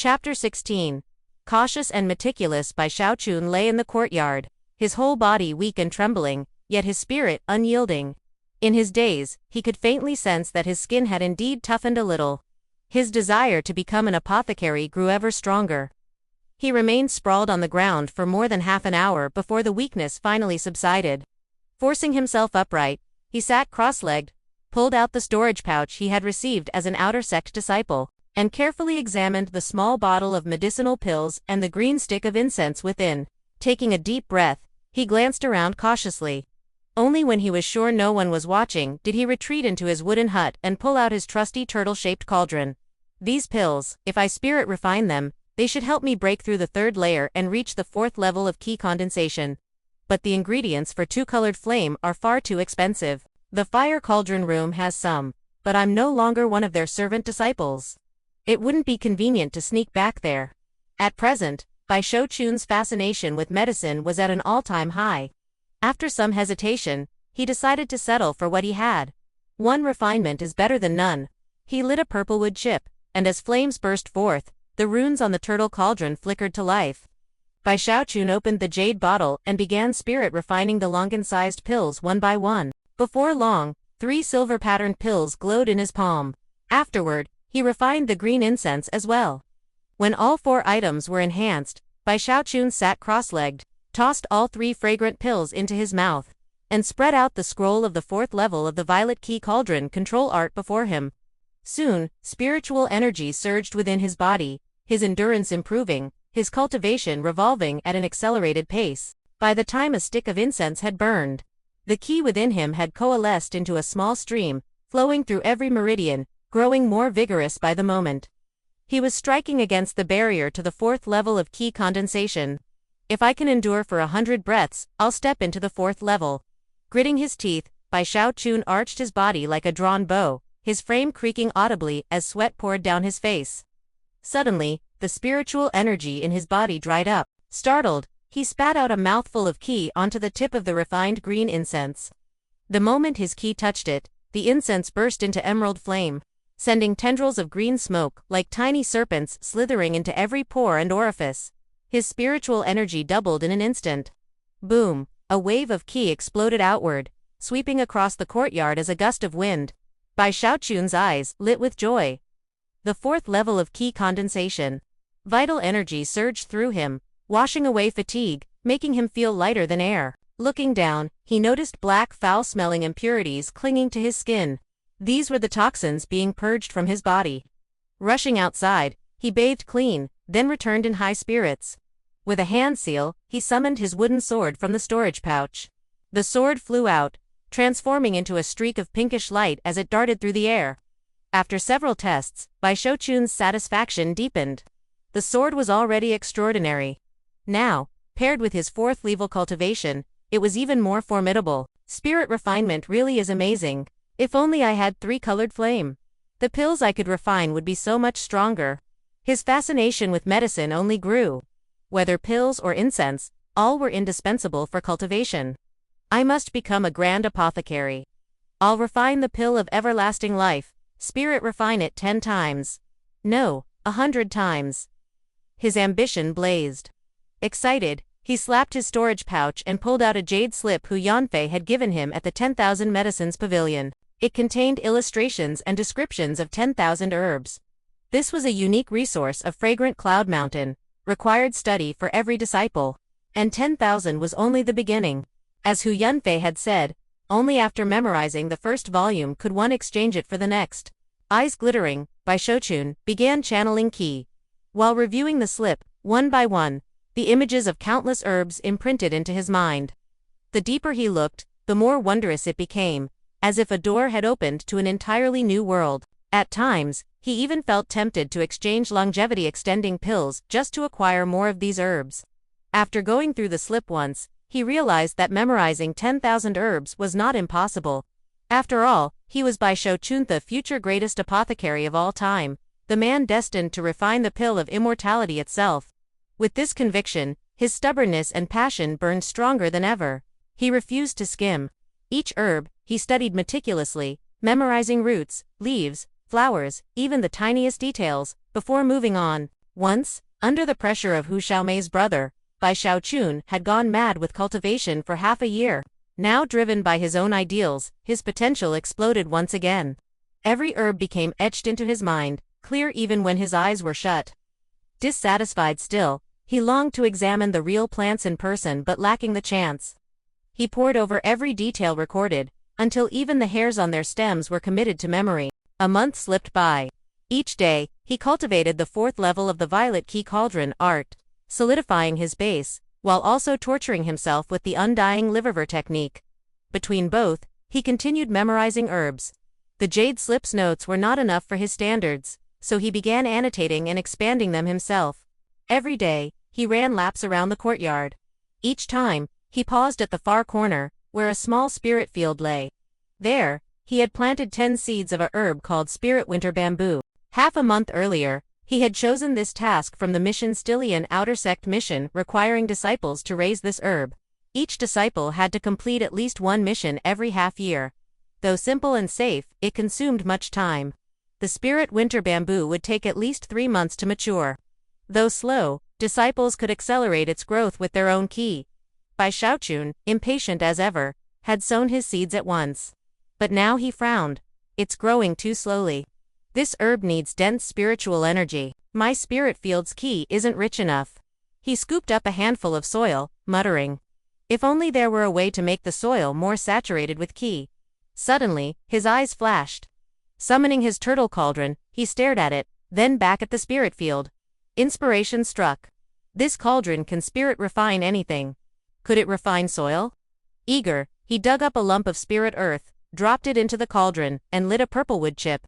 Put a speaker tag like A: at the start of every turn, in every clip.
A: Chapter 16. Cautious and meticulous. Bai Shaochun lay in the courtyard, his whole body weak and trembling, yet his spirit unyielding. In his daze, he could faintly sense that his skin had indeed toughened a little. His desire to become an apothecary grew ever stronger. He remained sprawled on the ground for more than half an hour before the weakness finally subsided. Forcing himself upright, he sat cross-legged, pulled out the storage pouch he had received as an outer sect disciple, and carefully examined the small bottle of medicinal pills and the green stick of incense within. Taking a deep breath, he glanced around cautiously. Only when he was sure no one was watching did he retreat into his wooden hut and pull out his trusty turtle-shaped cauldron. These pills, if I spirit refine them, they should help me break through the third layer and reach the fourth level of key condensation. But the ingredients for two-colored flame are far too expensive. The fire cauldron room has some, but I'm no longer one of their servant disciples. It wouldn't be convenient to sneak back there. At present, Bai Shaochun's fascination with medicine was at an all-time high. After some hesitation, he decided to settle for what he had. One refinement is better than none. He lit a purplewood chip, and as flames burst forth, the runes on the turtle cauldron flickered to life. Bai Shaochun opened the jade bottle and began spirit refining the longan-sized pills one by one. Before long, 3 silver-patterned pills glowed in his palm. Afterward, he refined the green incense as well. When all 4 items were enhanced, Bai Shaochun sat cross-legged, tossed all 3 fragrant pills into his mouth, and spread out the scroll of the 4th level of the violet key cauldron control art before him. Soon, spiritual energy surged within his body, his endurance improving, his cultivation revolving at an accelerated pace. By the time a stick of incense had burned, the key within him had coalesced into a small stream, flowing through every meridian, growing more vigorous by the moment. He was striking against the barrier to the 4th level of key condensation. If I can endure for 100 breaths, I'll step into the 4th level. Gritting his teeth, Bai Shaochun arched his body like a drawn bow, his frame creaking audibly as sweat poured down his face. Suddenly, the spiritual energy in his body dried up. Startled, he spat out a mouthful of qi onto the tip of the refined green incense. The moment his qi touched it, the incense burst into emerald flame, sending tendrils of green smoke like tiny serpents slithering into every pore and orifice. His spiritual energy doubled in an instant. Boom! A wave of qi exploded outward, sweeping across the courtyard as a gust of wind. Bai Shaochun's eyes lit with joy. The 4th level of qi condensation. Vital energy surged through him, washing away fatigue, making him feel lighter than air. Looking down, he noticed black, foul-smelling impurities clinging to his skin. These were the toxins being purged from his body. Rushing outside, he bathed clean, then returned in high spirits. With a hand seal, he summoned his wooden sword from the storage pouch. The sword flew out, transforming into a streak of pinkish light as it darted through the air. After several tests, Bai Shaochun's satisfaction deepened. The sword was already extraordinary. Now, paired with his 4th level cultivation, it was even more formidable. Spirit refinement really is amazing. If only I had 3-colored flame. The pills I could refine would be so much stronger. His fascination with medicine only grew. Whether pills or incense, all were indispensable for cultivation. I must become a grand apothecary. I'll refine the pill of everlasting life, spirit refine it 10 times. No, 100 times. His ambition blazed. Excited, he slapped his storage pouch and pulled out a jade slip Hu Yanfei had given him at the 10,000 Medicines Pavilion. It contained illustrations and descriptions of 10,000 herbs. This was a unique resource of fragrant cloud mountain, required study for every disciple. And 10,000 was only the beginning. As Hu Yanfei had said, only after memorizing the first volume could one exchange it for the next. Eyes glittering, Bai Shaochun began channeling qi. While reviewing the slip, one by one, the images of countless herbs imprinted into his mind. The deeper he looked, the more wondrous it became, as if a door had opened to an entirely new world. At times, he even felt tempted to exchange longevity-extending pills just to acquire more of these herbs. After going through the slip once, he realized that memorizing 10,000 herbs was not impossible. After all, he was Bai Shaochun, the future greatest apothecary of all time, the man destined to refine the pill of immortality itself. With this conviction, his stubbornness and passion burned stronger than ever. He refused to skim. Each herb, he studied meticulously, memorizing roots, leaves, flowers, even the tiniest details, before moving on. Once, under the pressure of Hu Xiaomei's brother, Bai Xiaochun had gone mad with cultivation for half a year. Now driven by his own ideals, his potential exploded once again. Every herb became etched into his mind, clear even when his eyes were shut. Dissatisfied still, he longed to examine the real plants in person but lacking the chance. He pored over every detail recorded, until even the hairs on their stems were committed to memory. A month slipped by. Each day, he cultivated the 4th level of the violet key cauldron art, solidifying his base, while also torturing himself with the undying liverver technique. Between both, he continued memorizing herbs. The jade slip's notes were not enough for his standards, so he began annotating and expanding them himself. Every day, he ran laps around the courtyard. Each time, he paused at the far corner, where a small spirit field lay. There, he had planted 10 seeds of a herb called spirit winter bamboo. Half a month earlier, he had chosen this task from the mission Stylian outer sect mission requiring disciples to raise this herb. Each disciple had to complete at least one mission every half year. Though simple and safe, it consumed much time. The spirit winter bamboo would take at least 3 months to mature. Though slow, disciples could accelerate its growth with their own key. Bai Xiaochun, impatient as ever, had sown his seeds at once. But now he frowned. It's growing too slowly. This herb needs dense spiritual energy. My spirit field's key isn't rich enough. He scooped up a handful of soil, muttering. If only there were a way to make the soil more saturated with key. Suddenly, his eyes flashed. Summoning his turtle cauldron, he stared at it, then back at the spirit field. Inspiration struck. This cauldron can spirit refine anything. Could it refine soil? Eager, he dug up a lump of spirit earth, dropped it into the cauldron, and lit a purple wood chip.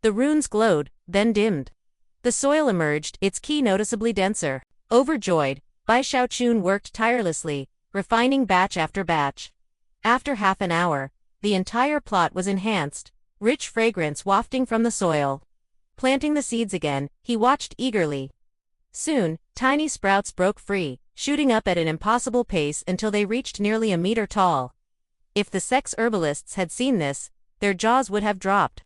A: The runes glowed, then dimmed. The soil emerged, its key noticeably denser. Overjoyed, Bai Xiaochun worked tirelessly, refining batch after batch. After half an hour, the entire plot was enhanced, rich fragrance wafting from the soil. Planting the seeds again, he watched eagerly. Soon, tiny sprouts broke free, shooting up at an impossible pace until they reached nearly a meter tall. If the sect's herbalists had seen this, their jaws would have dropped.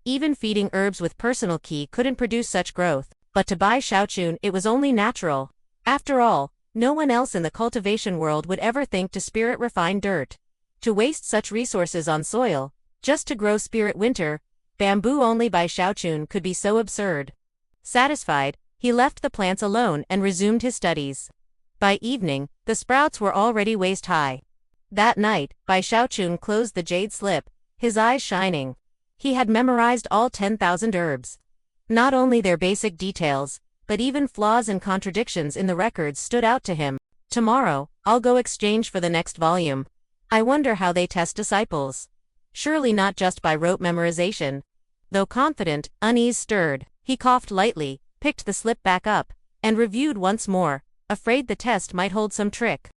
A: Even feeding herbs with personal ki couldn't produce such growth, but to Bai Xiaochun it was only natural. After all, no one else in the cultivation world would ever think to spirit refine dirt. To waste such resources on soil, just to grow spirit winter, bamboo only Bai Xiaochun could be so absurd. Satisfied, he left the plants alone and resumed his studies. By evening, the sprouts were already waist-high. That night, Bai Xiaochun closed the jade slip, his eyes shining. He had memorized all 10,000 herbs. Not only their basic details, but even flaws and contradictions in the records stood out to him. Tomorrow, I'll go exchange for the next volume. I wonder how they test disciples. Surely not just by rote memorization. Though confident, unease stirred. He coughed lightly, picked the slip back up, and reviewed once more, afraid the test might hold some trick.